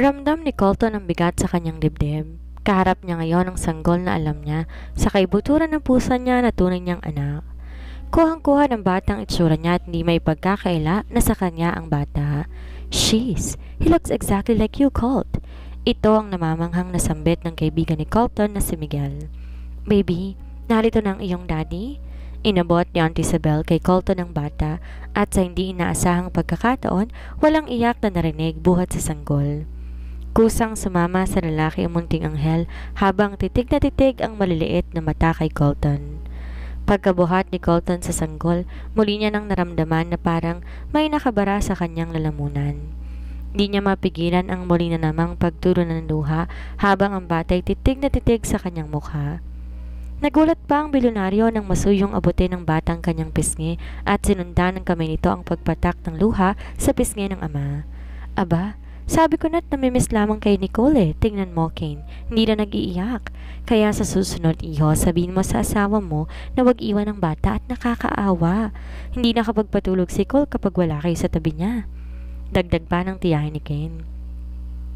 Ramdam ni Colton ang bigat sa kanyang dibdib. Kaharap niya ngayon ang sanggol na alam niya sa kaibuturan ng pusa niya na tunay niyang anak. Kuhang-kuha ng batang itsura niya at hindi may pagkakaila na sa kanya ang bata. Sheesh, he looks exactly like you, Colt. Ito ang namamanghang nasambit ng kaibigan ni Colton na si Miguel. Baby, narito na ang iyong daddy? Inabot ni Aunt Isabel kay Colton ang bata at sa hindi inaasahang pagkakataon, walang iyak na narinig buhat sa sanggol. Kusang sumama sa lalaki ang munting anghel habang titig na titig ang maliliit na mata kay Colton. Pagkabuhat ni Colton sa sanggol, muli niya nang naramdaman na parang may nakabara sa kanyang lalamunan. Di niya mapigilan ang muli na namang pagturo ng luha habang ang batay titig na titig sa kanyang mukha. Nagulat pa ang bilyonaryo nang masuyong abutin ng batang kanyang pisngi at sinundan ng kamay nito ang pagpatak ng luha sa pisngi ng ama. Aba, sabi ko na't namimiss lamang kay Nicole. Tingnan mo, Kane, hindi na nag-iiyak. Kaya sa susunod, iho, sabihin mo sa asawa mo na wag iwan ang bata at nakakaawa. Hindi nakapagpatulog si Cole kapag wala kayo sa tabi niya. Dagdag pa ng tiyahin ni Kane.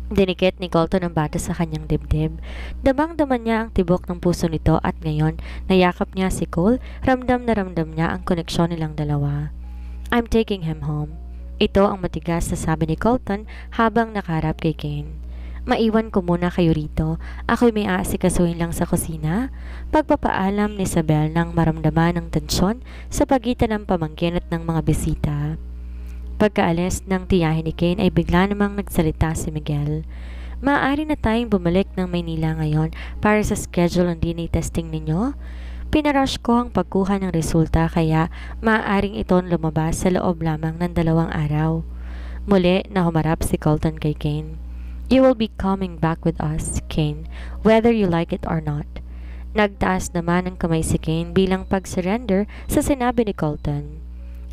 Dinikit ni Colton ang bata sa kanyang dibdib. Damang-daman niya ang tibok ng puso nito at ngayon, nayakap niya si Cole, ramdam na ramdam niya ang koneksyon nilang dalawa. I'm taking him home. Ito ang matigas na sabi ni Colton habang nakaharap kay Kane. Maiwan ko muna kayo rito. Ako'y may aasikasuhin lang sa kusina. Pagpapaalam ni Isabel nang maramdaman ng tensyon sa pagitan ng pamangkin at ng mga bisita. Pagkaalis ng tiyahin ni Kane ay bigla namang nagsalita si Miguel. Maaari na tayong bumalik ng Maynila ngayon para sa schedule ng DNA testing ninyo? Pinarush ko ang pagkuha ng resulta kaya maaaring iton lumabas sa loob lamang ng 2 araw. Muli na humarap si Colton kay Kane. You will be coming back with us, Kane, whether you like it or not. Nagtaas naman ang kamay si Kane bilang pag-surrender sa sinabi ni Colton.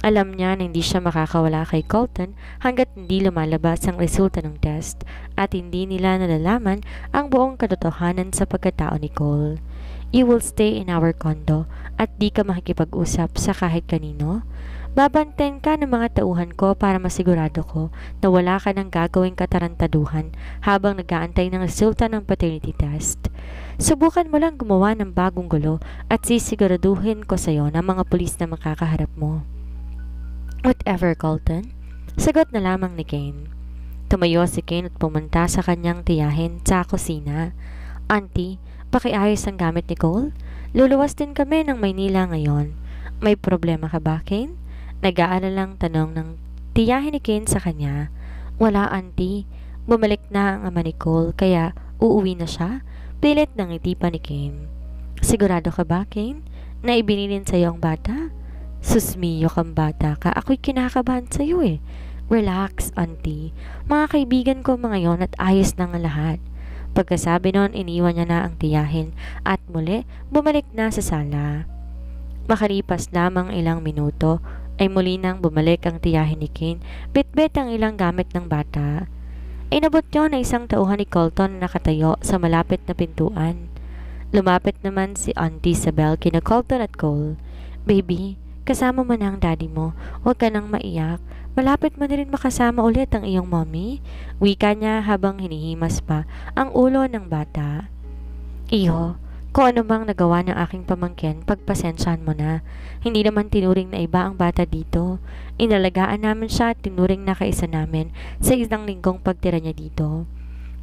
Alam niya na hindi siya makakawala kay Colton hanggat hindi lumalabas ang resulta ng test at hindi nila nalalaman ang buong katotohanan sa pagkatao ni Cole. You will stay in our condo at di ka makikipag-usap sa kahit kanino. Babantayan ka ng mga tauhan ko para masigurado ko na wala ka ng gagawing katarantaduhan habang nag-aantay ng resulta ng paternity test. Subukan mo lang gumawa ng bagong gulo at sisiguraduhin ko sa'yo na mga pulis na makakaharap mo. Whatever, Colton. Sagot na lamang ni Kane. Tumayo si Kane at pumunta sa kanyang tiyahin sa kusina. Auntie, pakiayos ang gamit ni Cole? Luluwas din kami ng Maynila ngayon. May problema ka ba, Kane? Nag-aalalang tanong ng tiyahin ni Kane sa kanya. Wala, auntie. Bumalik na ang ama ni Cole kaya uuwi na siya. Pilit ng ngiti pa ni Kane. Sigurado ka ba, Kane, na ibinilin sa'yo ang bata? Susmiyo kang bata ka. Ako'y kinakabahan sa'yo eh. Relax, auntie. Mga kaibigan ko mga yon at ayos na nga lahat. Pagkasabi noon, iniwan niya na ang tiyahin at muli bumalik na sa sala. Makalipas lamang ilang minuto ay muli nang bumalik ang tiyahin ni Kane, bitbit ang ilang gamit ng bata. Inabot yon na isang tauhan ni Colton na nakatayo sa malapit na pintuan. Lumapit naman si Auntie Isabel kina Colton at Cole. Baby, kasama mo na ang daddy mo. Huwag ka nang maiyak. Malapit mo na rin makasama ulit ang iyong mommy. Wika niya habang hinihimas pa ang ulo ng bata. Iho, kung ano bang nagawa ng aking pamangkin, pagpasensyahan mo na. Hindi naman tinuring na iba ang bata dito. Inalagaan namin siya at tinuring na kaisa namin sa isang linggong pagtira niya dito.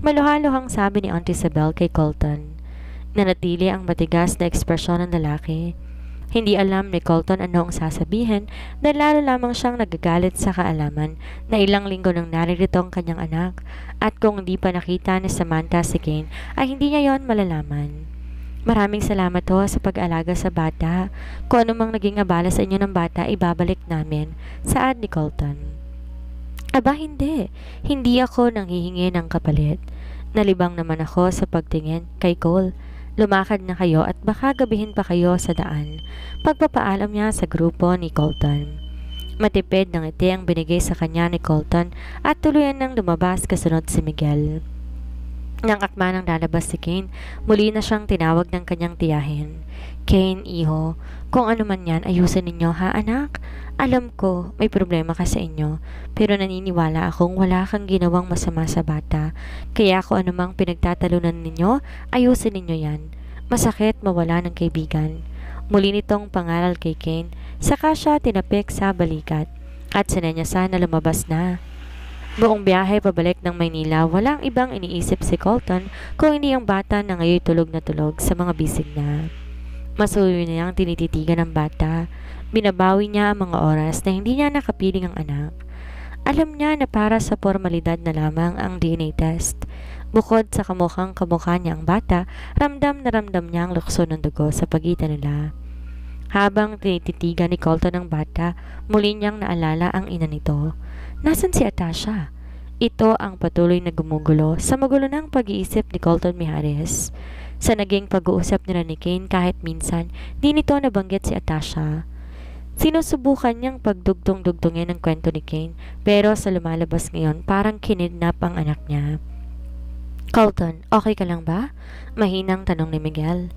Maluhaluhang sabi ni Auntie Isabel kay Colton. Nanatili ang matigas na ekspresyon ng lalaki. Hindi alam ni Colton ano ang sasabihin dahil lalo lamang siyang nagagalit sa kaalaman na ilang linggo nang naririto ang kanyang anak at kung hindi pa nakita ni Samantha si Kane ay hindi niya yon malalaman. Maraming salamat ho sa pag-alaga sa bata. Kung ano mang naging abala sa inyo ng bata, ibabalik namin, saad ni Colton. Aba hindi. Hindi ako nanghihingi ng kapalit. Nalibang naman ako sa pagtingin kay Cole. Lumakad na kayo at baka gabihin pa kayo sa daan. Pagpapaalam niya sa grupo ni Colton. Matipid ng ngiti ang binigay sa kanya ni Colton at tuluyan nang lumabas kasunod si Miguel. Nang akma nang lalabas si Kane, muli na siyang tinawag ng kanyang tiyahin. Kane, iho, kung ano man yan, ayusin ninyo ha anak? Alam ko, may problema ka sa inyo, pero naniniwala akong wala kang ginawang masama sa bata. Kaya kung anumang pinagtatalunan ninyo, ayusin ninyo yan. Masakit mawala ng kaibigan. Muli nitong pangaral kay Kane, saka siya tinapik sa balikat at sinenyasan na lumabas na. Buong biyahe pabalik ng Maynila, walang ibang iniisip si Colton kung hindi ang bata na ngayon tulog na tulog sa mga bisig na. Masuyo niyang tinititigan ng bata. Binabawi niya ang mga oras na hindi niya nakapiling ang anak. Alam niya na para sa formalidad na lamang ang DNA test. Bukod sa kamukhang kamukha niya ang bata, ramdam na ramdam niya ang lukso ng dugo sa pagitan nila. Habang tinititigan ni Colton ang bata, muli niyang naalala ang ina nito. Nasaan si Atasha? Ito ang patuloy na gumugulo sa magulo ng pag-iisip ni Colton Mijares. Sa naging pag-uusap nila ni Kane kahit minsan, di nito nabanggit si Atasha. Sinusubukan niyang pagdugtong-dugtongin ang kwento ni Kane, pero sa lumalabas ngayon parang kinidnap ang anak niya. Colton, okay ka lang ba? Mahinang tanong ni Miguel.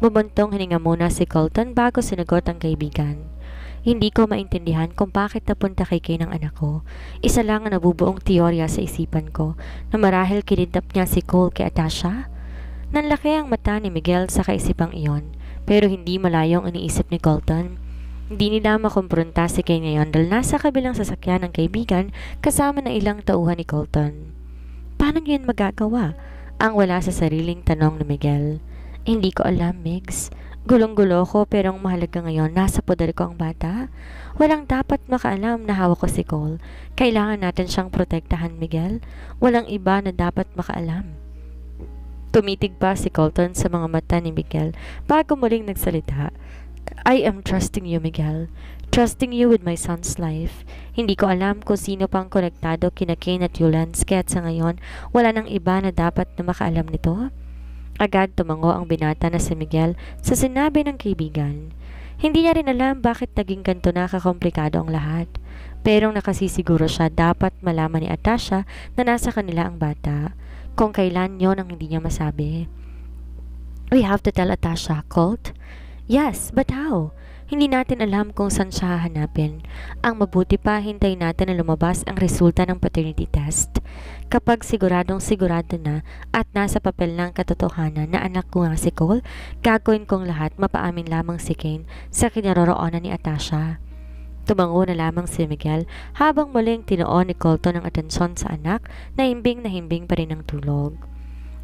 Bumuntong hininga muna si Colton bago sinagot ang kaibigan. Hindi ko maintindihan kung bakit napunta kay Kane ang anak ko. Isa lang ang nabubuong teorya sa isipan ko na marahil kinidnap niya si Cole kay Atasha. Nanlaki ang mata ni Miguel sa kaisipang iyon, pero hindi malayong iniisip ni Colton. Hindi nila makumpronta si Kane ngayon dahil nasa kabilang sasakyan ng kaibigan kasama ng ilang tauhan ni Colton. Paano niyo yun magagawa? Ang wala sa sariling tanong ni Miguel. Hindi ko alam, Migs. Gulong-gulo ko pero ang mahalaga ngayon nasa poder ko ang bata. Walang dapat makaalam na hawak ko si Cole. Kailangan natin siyang protektahan, Miguel. Walang iba na dapat makaalam. Tumitig pa si Colton sa mga mata ni Miguel bago muling nagsalita. I am trusting you, Miguel. Trusting you with my son's life. Hindi ko alam kung sino pang konektado kina Kane at Yulans kaya't sa ngayon wala nang iba na dapat na makaalam nito. Agad tumango ang binata na si Miguel sa sinabi ng kaibigan. Hindi niya rin alam bakit naging ganito na kakomplikado ang lahat. Pero nakasisiguro siya dapat malaman ni Atasha na nasa kanila ang bata. Kung kailan yon ang hindi niya masabi. We have to tell Atasha, Colt? Yes, but how? Hindi natin alam kung saan siya hahanapin. Ang mabuti pa, hintayin natin na lumabas ang resulta ng paternity test. Kapag siguradong sigurado na at nasa papel ng katotohanan na anak ko nga si Cole, gagawin kong lahat mapaamin lamang si Kane sa kinaroroonan ni Atasha. Tumango na lamang si Miguel habang muling tinuon ni Colton ang atensyon sa anak na himbing pa rin ang tulog.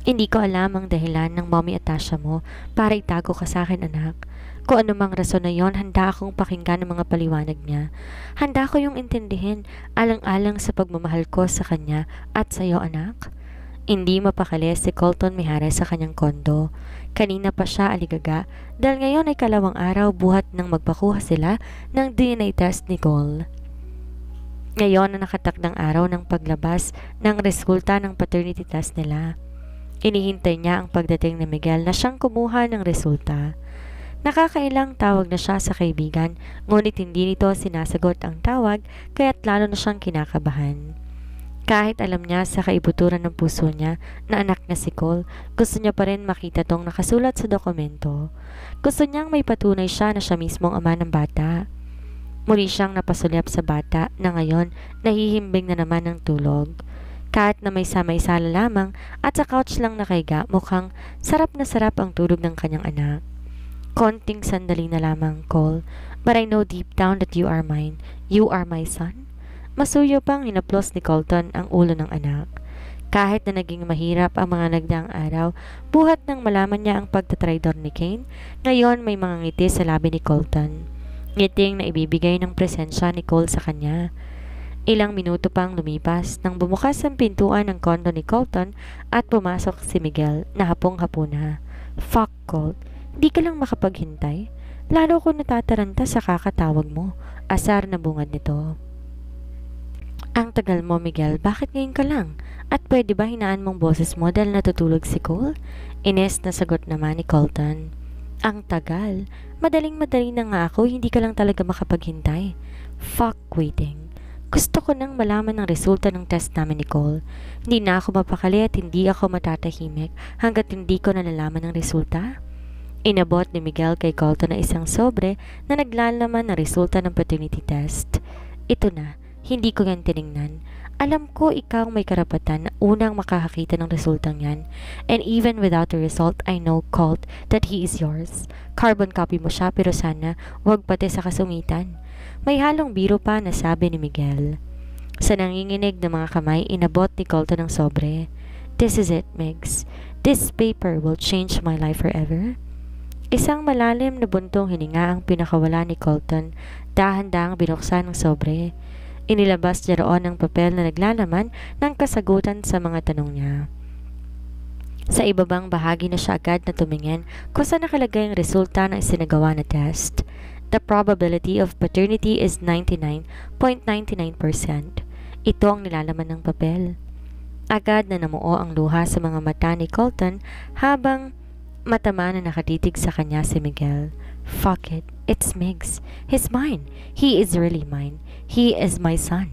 Hindi ko alam ang dahilan ng mommy Atasha mo para itago ka sa akin, anak. Kung anumang rason na yon, handa akong pakinggan ang mga paliwanag niya. Handa ko yung intindihin alang-alang sa pagmamahal ko sa kanya at sa iyo, anak. Hindi mapakali si Colton Mijares sa kanyang kondo. Kanina pa siya aligaga dahil ngayon ay kalawang araw buhat nang magpakuha sila ng DNA test ni Cole. Ngayon na nakatakdang araw ng paglabas ng resulta ng paternity test nila. Inihintay niya ang pagdating ni Miguel na siyang kumuha ng resulta. Nakakailang tawag na siya sa kaibigan, ngunit hindi nito sinasagot ang tawag kaya't lalo na siyang kinakabahan. Kahit alam niya sa kaibuturan ng puso niya na anak na si Cole, gusto niya pa rin makita tong nakasulat sa dokumento. Gusto niyang may patunay siya na siya mismong ama ng bata. Muli siyang napasulyap sa bata na ngayon nahihimbing na naman ng tulog. Kahit na may samay-sala lamang at sa couch lang nakahiga, mukhang sarap na sarap ang tulog ng kanyang anak. Konting sandali na lamang, Cole, but I know deep down that you are mine. You are my son. Masuyo pang hinaplos ni Colton ang ulo ng anak. Kahit na naging mahirap ang mga nagdaang araw, buhat nang malaman niya ang pagtatraidor ni Kane, ngayon may mga ngiti sa labi ni Colton. Ngiting na ibibigay ng presensya ni Cole sa kanya. Ilang minuto pang lumipas nang bumukas ang pintuan ng kondo ni Colton at pumasok si Miguel na hapong-hapo na. Fuck, Colt. Di ka lang makapaghintay. Lalo ko natataranta sa kakatawag mo. Asar na bungad nito. Ang tagal mo, Miguel. Bakit ngayon ka lang? At pwede ba hinaan mong boses mo dahil natutulog si Cole? Ines na sagot naman ni Colton. Ang tagal. Madaling-madali na nga ako. Hindi ka lang talaga makapaghintay. Fuck waiting. Gusto ko nang malaman ang resulta ng test namin ni Cole. Hindi na ako mapakali at hindi ako matatahimik hanggat hindi ko nalalaman ang resulta. Inabot ni Miguel kay Colton na isang sobre na naglalaman ng resulta ng paternity test. Ito na, hindi ko yan tiningnan. Alam ko ikaw may karapatan na unang makakakita ng resultang yan. And even without the result, I know, Colt, that he is yours. Carbon copy mo siya pero sana wag pati sa kasungitan. May halong biro pa na sabi ni Miguel. Sa nanginginig ng mga kamay, inabot ni Colton ang sobre. This is it, Migs. This paper will change my life forever. Isang malalim na buntong hininga ang pinakawala ni Colton. Dahan-dahang binuksan ng sobre. Inilabas niya roon ang papel na naglalaman ng kasagutan sa mga tanong niya. Sa ibabang bahagi na siya agad na tumingin kung saan nakalagay ang resulta ng isinagawa na test. The probability of paternity is 99.99%. Ito ang nilalaman ng papel. Agad na namuo ang luha sa mga mata ni Colton habang matama na nakatitig sa kanya si Miguel. Fuck it, it's Migs. He's mine. He is really mine. He is my son.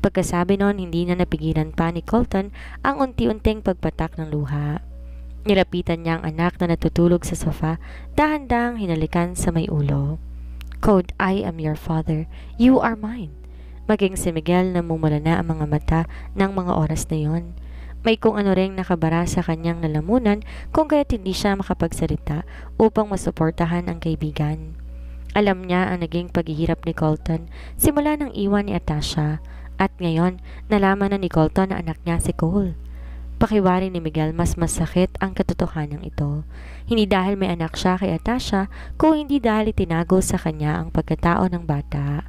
Pagkasabi noon, hindi na napigilan pa ni Colton ang unti-unting pagpatak ng luha. Nilapitan niya ang anak na natutulog sa sofa, dahan-dahang hinalikan sa may ulo. Code, I am your father. You are mine. Maging si Miguel na mumula na ang mga mata ng mga oras na yon. May kung ano ring nakabara sa kanyang lalamunan kung kaya't hindi siya makapagsalita upang masuportahan ang kaibigan. Alam niya ang naging paghihirap ni Colton simula nang iwan ni Atasha at ngayon nalaman na ni Colton na anak niya si Cole. Pakiwari ni Miguel mas masakit ang katotohanan ito. Hindi dahil may anak siya kay Atasha, kung hindi dahil itinago sa kanya ang pagkatao ng bata.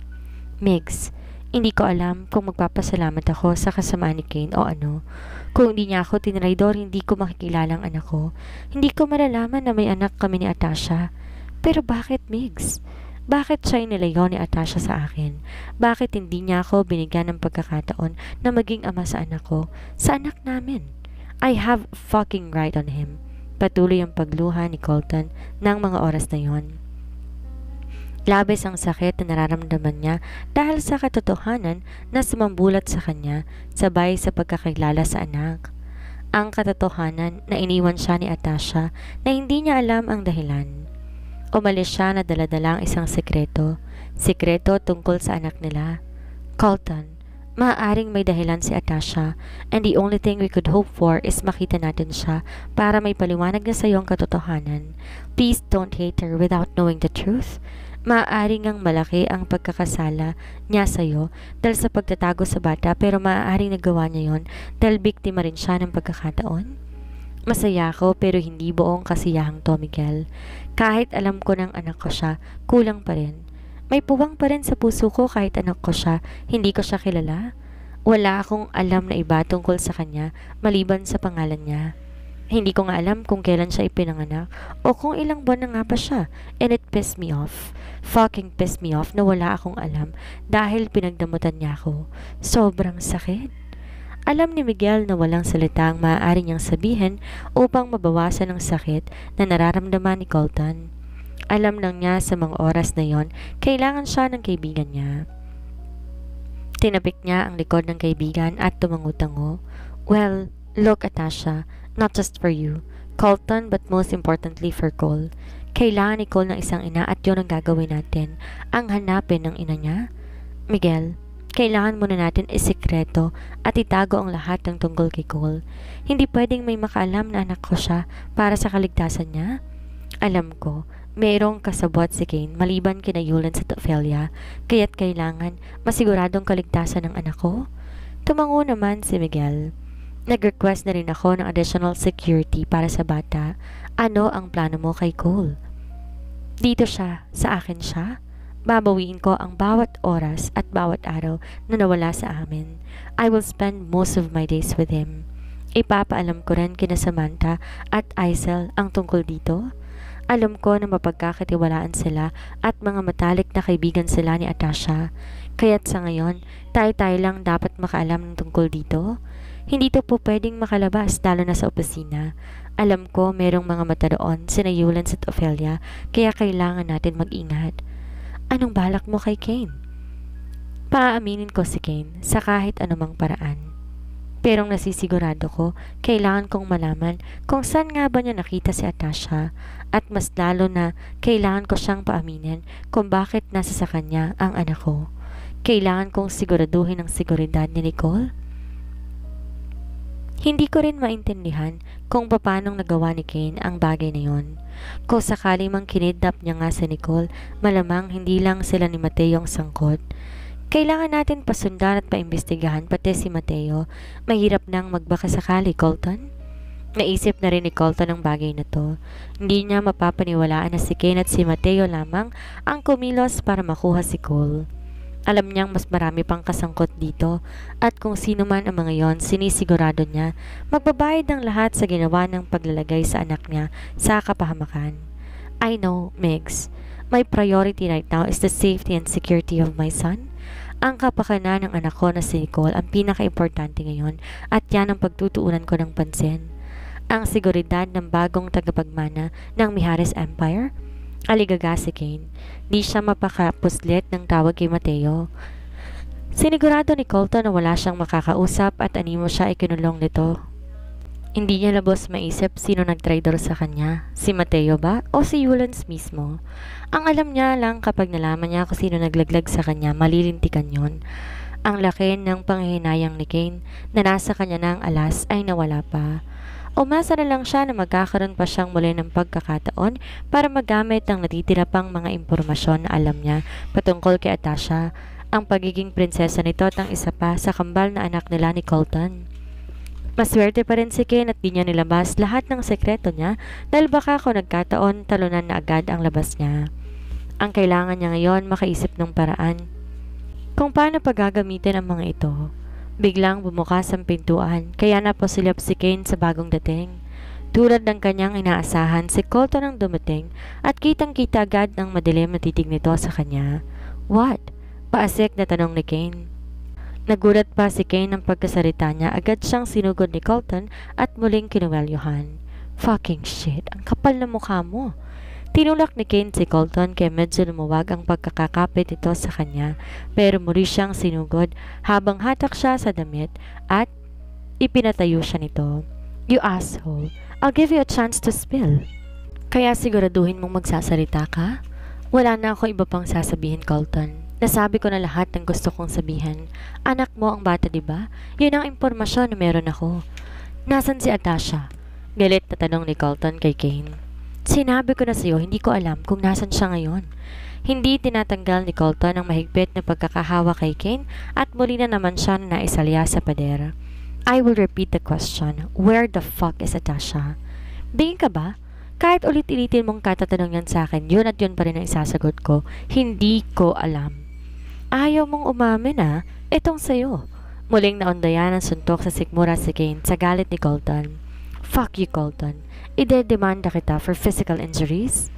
Migs, hindi ko alam kung magpapasalamat ako sa kasamaan ni Kane o ano. Kung hindi niya ako tinraidor, hindi ko makikilala ang anak ko. Hindi ko malalaman na may anak kami ni Atasha. Pero bakit, Migs? Bakit siya inilayo ni Atasha sa akin? Bakit hindi niya ako binigyan ng pagkakataon na maging ama sa anak ko, sa anak namin? I have fucking right on him. Patuloy ang pagluha ni Colton ng mga oras na yon. Labis ang sakit na nararamdaman niya dahil sa katotohanan na sumambulat sa kanya sabay sa pagkakilala sa anak. Ang katotohanan na iniwan siya ni Atasha na hindi niya alam ang dahilan. Umalis siya na dala-dala ang isang sekreto tungkol sa anak nila. Colton, maaaring may dahilan si Atasha and the only thing we could hope for is makita natin siya para may paliwanag na sa iyo ang katotohanan. Please don't hate her without knowing the truth. Maaaring ang malaki ang pagkakasala niya sa iyo dahil sa pagtatago sa bata pero maaaring nagawa niya yon dahil biktima rin siya ng pagkakataon. Masaya ako pero hindi buong kasiyahang to, Miguel. Kahit alam ko ng anak ko siya, kulang pa rin. May puwang pa rin sa puso ko kahit anak ko siya, hindi ko siya kilala. Wala akong alam na iba tungkol sa kanya maliban sa pangalan niya. Hindi ko nga alam kung kailan siya ipinanganak o kung ilang buwan na nga pa siya, and it pissed me off. Fucking pissed me off na wala akong alam dahil pinagdamutan niya ako. Sobrang sakit. Alam ni Miguel na walang salita ang maaari niyang sabihin upang mabawasan ang sakit na nararamdaman ni Colton. Alam lang niya sa mga oras na yon, kailangan siya ng kaibigan niya. Tinapik niya ang likod ng kaibigan at tumango-tango. Well, look, Atasha, not just for you, Colton, but most importantly for Cole. Kailangan ni Cole ng isang ina at yun ang gagawin natin, ang hanapin ng ina niya. Miguel, kailangan muna natin isikreto at itago ang lahat ng tungkol kay Cole. Hindi pwedeng may makaalam na anak ko siya para sa kaligtasan niya. Alam ko, mayroong kasabot si Kane maliban kina Yulan sa Ophelia, kaya't kailangan masiguradong kaligtasan ng anak ko. Tumango naman si Miguel. Nag-request na rin ako ng additional security para sa bata. Ano ang plano mo kay Cole? Dito siya, sa akin siya. Babawiin ko ang bawat oras at bawat araw na nawala sa amin. I will spend most of my days with him. Ipapaalam ko rin kina Samantha at Aisel ang tungkol dito. Alam ko na mapagkakatiwalaan sila at mga matalik na kaibigan sila ni Atasha. Kaya't sa ngayon, tayo-tayo lang dapat makaalam ng tungkol dito. Hindi to po pwedeng makalabas lalo na sa opisina. Alam ko merong mga mata doon, sina Yulan at Ophelia, kaya kailangan natin mag-ingat. Anong balak mo kay Kane? Paaaminin ko si Kane sa kahit anumang paraan. Pero nasisigurado ko, kailangan kong malaman kung saan nga ba niya nakita si Atasha at mas lalo na kailangan ko siyang paaminin kung bakit nasa sa kanya ang anak ko. Kailangan kong siguraduhin ang seguridad ni Nicole. Hindi ko rin maintindihan kung paanong nagawa ni Kane ang bagay na yon. Kung sakali mang kinidnap niya nga si Nicole, malamang hindi lang sila ni Mateo ang sangkot. Kailangan natin pasundan at paimbestigahan pati si Mateo. Mahirap nang magbakasakali, Colton. Naisip na rin ni Colton ang bagay na to. Hindi niya mapapaniwalaan na si Kane at si Mateo lamang ang kumilos para makuha si Cole. Alam niyang mas marami pang kasangkot dito at kung sino man ang mga yon, sinisigurado niya magbabayad ng lahat sa ginawa ng paglalagay sa anak niya sa kapahamakan. I know, Migs. My priority right now is the safety and security of my son. Ang kapakanan ng anak ko na si Nicole ang pinaka-importante ngayon at yan ang pagtutuunan ko ng pansin. Ang seguridad ng bagong tagapagmana ng Mijares Empire. Aligaga si Kane. Di siya mapakapuslit ng tawag kay Mateo. Sinigurado ni Colton na wala siyang makakausap at animo siya ikinulong nito. Hindi niya labos maisip sino nagtraidor sa kanya, si Mateo ba o si Yulans mismo. Ang alam niya lang kapag nalaman niya kung sino naglaglag sa kanya, malilintikan yon. Ang laki ng panghihinayang ni Kane na nasa kanya na ang alas ay nawala pa. Umasa na lang siya na magkakaroon pa siyang muli ng pagkakataon para magamit ang natitira pang mga impormasyon na alam niya patungkol kay Atasha, ang pagiging prinsesa nito at ang isa pa sa kambal na anak nila ni Colton. Maswerte pa rin si Kane at di niya nilabas lahat ng sekreto niya dahil baka kung nagkataon talunan na agad ang labas niya. Ang kailangan niya ngayon makaisip ng paraan kung paano paggagamitin ang mga ito. Biglang bumukas ang pintuan, kaya napasilip si Kane sa bagong dating. Tulad ng kanyang inaasahan, si Colton ang dumating at kitang-kita agad ng madilim na titig nito sa kanya. What? Paasik na tanong ni Kane. Nagulat pa si Kane ng pagkasalita niya, agad siyang sinugod ni Colton at muling kinuwelyuhan. Fucking shit, ang kapal na mukha mo. Tinulak ni Kane si Colton kaya medyo lumuwag ang pagkakakapit nito sa kanya pero muli siyang sinugod habang hatak siya sa damit at ipinatayo siya nito. You asshole, I'll give you a chance to spill. Kaya siguraduhin mong magsasalita ka? Wala na ako iba pang sasabihin, Colton. Nasabi ko na lahat ng gusto kong sabihin. Anak mo ang bata, diba? Yun ang impormasyon na meron ako. Nasaan si Atasha? Galit na tanong ni Colton kay Kane. Sinabi ko na sa'yo, hindi ko alam kung nasan siya ngayon. Hindi tinatanggal ni Colton ang mahigpit na pagkakahawa kay Kane at muli na naman siya na naisalya sa pader. I will repeat the question. Where the fuck is Atasha? Bingin ka ba? Kahit ulit-ulitin mong katatanong yan sa akin, yun at yun pa rin ang isasagot ko. Hindi ko alam. Ayaw mong umamin ah. Itong sa'yo. Muling naundayan ang suntok sa sikmura si Kane sa galit ni Colton. Fuck you, Colton. Ide-demanda kita for physical injuries?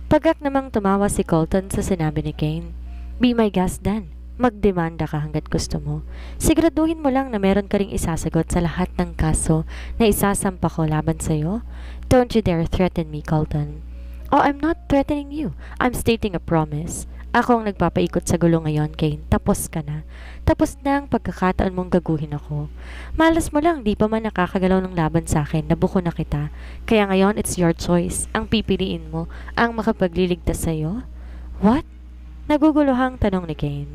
Pagak namang tumawa si Colton sa sinabi ni Kane. Be my guest then. Magdemanda ka hanggat gusto mo. Siguraduhin mo lang na meron ka ring isasagot sa lahat ng kaso na isasampa ko laban sa'yo. Don't you dare threaten me, Colton. Oh, I'm not threatening you. I'm stating a promise. Ako ang nagpapaikot sa gulo ngayon, Kane. Tapos ka na. Tapos na ang pagkakataon mong gaguhin ako. Malas mo lang, di pa man nakakagalaw ng laban sa akin. Nabuko na kita. Kaya ngayon, it's your choice. Ang pipiliin mo, ang makapagliligtas sa'yo. What? Naguguluhang tanong ni Kane.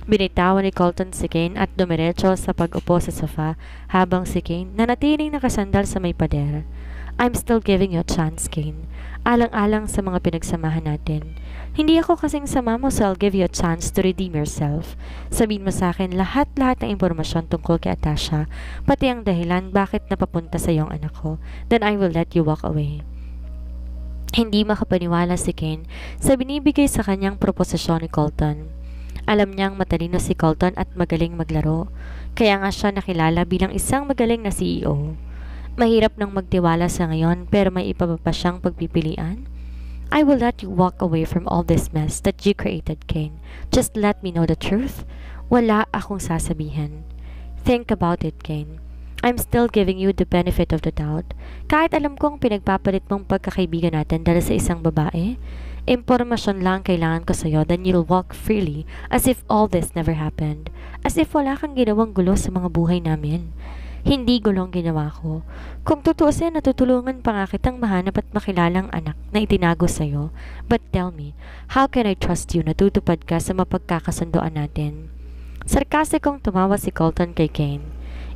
Binitawan ni Colton si Kane at dumiretso sa pag-upo sa sofa habang si Kane nanatiling nakasandal sa may pader. I'm still giving you a chance, Kane. Alang-alang sa mga pinagsamahan natin. Hindi ako kasing sama mo, so I'll give you a chance to redeem yourself. Sabihin mo sa akin lahat-lahat ng impormasyon tungkol kay Atasha, pati ang dahilan bakit napapunta sa iyong anak ko. Then I will let you walk away. Hindi makapaniwala si Kane sa binibigay sa kanyang proposisyon ni Colton. Alam niyang matalino si Colton at magaling maglaro, kaya nga siya nakilala bilang isang magaling na CEO. Mahirap nang magtiwala sa ngayon pero may iba pa siyang pagpipilian. I will let you walk away from all this mess that you created, Kane. Just let me know the truth. Wala akong sasabihin. Think about it, Kane. I'm still giving you the benefit of the doubt. Kahit alam kong pinagpapalit mong pagkakaibigan natin dahil sa isang babae, Impormasyon lang kailangan ko sa'yo, then you'll walk freely as if all this never happened. As if wala kang ginawang gulo sa mga buhay namin. Hindi gulong ginawa ko. Kung tutuusin, natutulungan pa nga kitang mahanap at makilalang anak na itinago sa'yo. But tell me, how can I trust you na tutupad ka sa mapagkakasundoan natin? Sarkasikong tumawa si Colton kay Kane.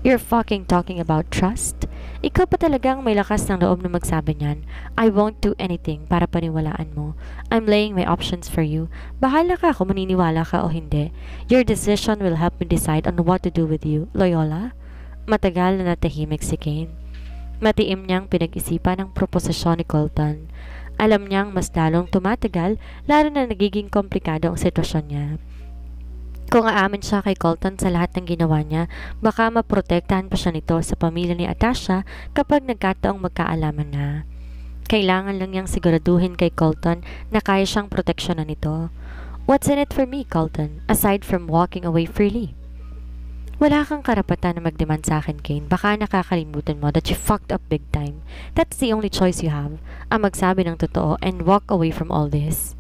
You're fucking talking about trust? Ikaw pa talagang may lakas ng loob na magsabi niyan. I won't do anything para paniwalaan mo. I'm laying my options for you. Bahala ka kung maniniwala ka o hindi. Your decision will help me decide on what to do with you. Loyola? Matagal na natahimik si Kane. Matiim niyang pinag-isipan ang proposisyon ni Colton. Alam niyang mas lalong tumatagal, lalo na nagiging komplikado ang sitwasyon niya. Kung aamin siya kay Colton sa lahat ng ginawa niya, baka maprotektahan pa siya nito sa pamilya ni Atasha kapag nagkataong magkaalaman na. Kailangan lang niyang siguraduhin kay Colton na kaya siyang proteksyonan nito. What's in it for me, Colton, aside from walking away freely? Wala kang karapatan na magdemand sa akin, Kane. Baka nakakalimutan mo that you fucked up big time. That's the only choice you have, ang magsabi ng totoo and walk away from all this.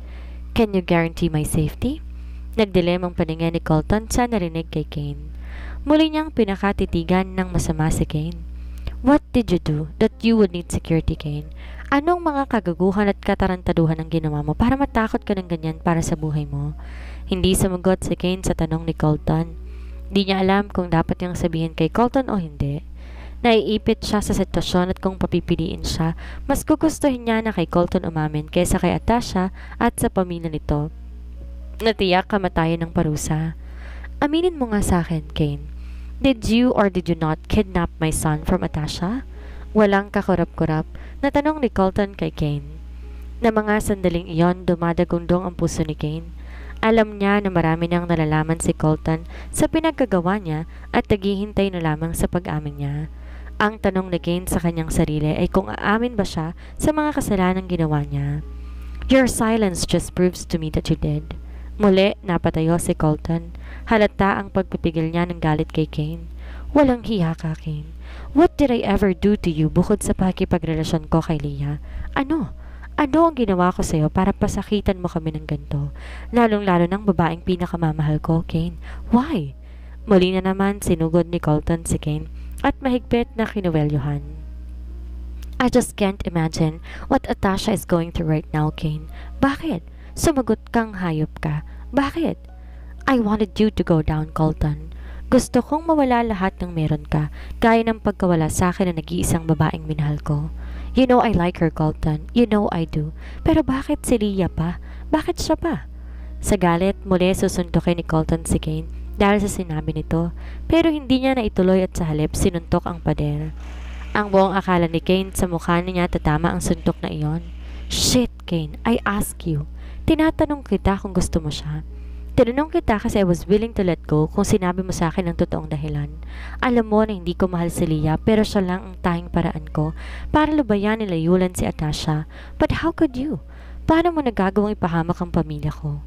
Can you guarantee my safety? Nagdilem ang paningin ni Colton sa narinig kay Kane. Muli niyang pinakatitigan ng masama si Kane. What did you do that you would need security, Kane? Anong mga kagaguhan at katarantaduhan ang ginawa mo para matakot ka ng ganyan para sa buhay mo? Hindi sumagot si Kane sa tanong ni Colton. Di niya alam kung dapat niyang sabihin kay Colton o hindi. Naiipit siya sa sitwasyon at kung papipiliin siya, mas gugustuhin niya na kay Colton umamin kaysa kay Atasha at sa pamilya nito. Natiyak kamatayan ng parusa. Aminin mo nga sa akin, Kane. Did you or did you not kidnap my son from Atasha? Walang kakurap-kurap na tanong ni Colton kay Kane. Na mga sandaling iyon, dumadagundong ang puso ni Kane. Alam niya na marami niyang nalalaman si Colton sa pinagkagawa niya at naghihintay na lamang sa pag-amin niya. Ang tanong ni Kane sa kanyang sarili ay kung aamin ba siya sa mga kasalanang ginawa niya. Your silence just proves to me that you did. Muli, napatayo si Colton. Halata ang pagpipigil niya ng galit kay Kane. Walang hiya ka, Kane. What did I ever do to you bukod sa pakipagrelasyon ko kay Leah? Ano? Ano ang ginawa ko sa'yo para pasakitan mo kami ng ganito? Lalong-lalo ng babaeng pinakamamahal ko, Kane. Why? Muli na naman sinugod ni Colton si Kane at mahigpit na kinuwelyuhan. I just can't imagine what Atasha is going through right now, Kane. Bakit? Sumagot kang hayop ka. Bakit? I wanted you to go down, Colton. Gusto kong mawala lahat ng meron ka, gaya ng pagkawala sa akin na nag-iisang babaeng minahal ko. You know I like her, Colton. You know I do. Pero bakit si Leah pa? Bakit siya pa? Sa galit, muli susundukin ni Colton si Kane dahil sa sinabi nito, pero hindi niya na ituloy at sa halip sinuntok ang pader. Ang buong akala ni Kane sa mukha niya tatama ang suntok na iyon. Shit, Kane, I ask you. Tinatanong kita kung gusto mo siya. Tinanong kita kasi I was willing to let go kung sinabi mo sa akin ang totoong dahilan. Alam mo na hindi ko mahal si Leah pero siya lang ang tanging paraan ko para lubayan ni layulan si Atasha. But how could you? Paano mo nagagawang ipahamak ang pamilya ko?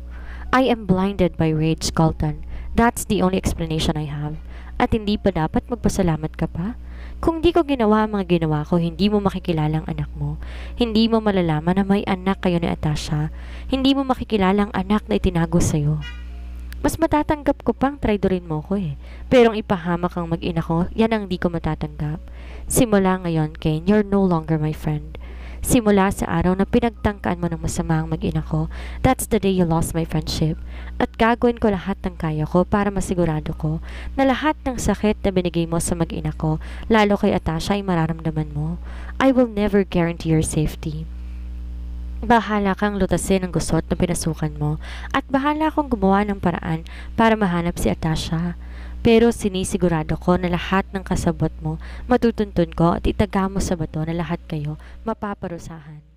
I am blinded by rage, Colton. That's the only explanation I have. At hindi pa dapat magpasalamat ka pa? Kung di ko ginawa ang mga ginawa ko, hindi mo makikilala ang anak mo. Hindi mo malalaman na may anak kayo ni Atasha. Hindi mo makikilala ang anak na itinago sa'yo. Mas matatanggap ko pang traidorin mo ko eh. Pero ang ipahamak ang mag-ina ko, yan ang di ko matatanggap. Simula ngayon, Kane, you're no longer my friend. Simula sa araw na pinagtangkaan mo ng masama ang mag-ina ko, that's the day you lost my friendship. At gagawin ko lahat ng kaya ko para masigurado ko na lahat ng sakit na binigay mo sa mag-ina ko, lalo kay Atasha ay mararamdaman mo. I will never guarantee your safety. Bahala kang lutasin ang gusot na pinasukan mo at bahala akong gumawa ng paraan para mahanap si Atasha. Pero sinisigurado ko na lahat ng kasabot mo matutuntun ko at itaga mo sa bato na lahat kayo mapaparusahan.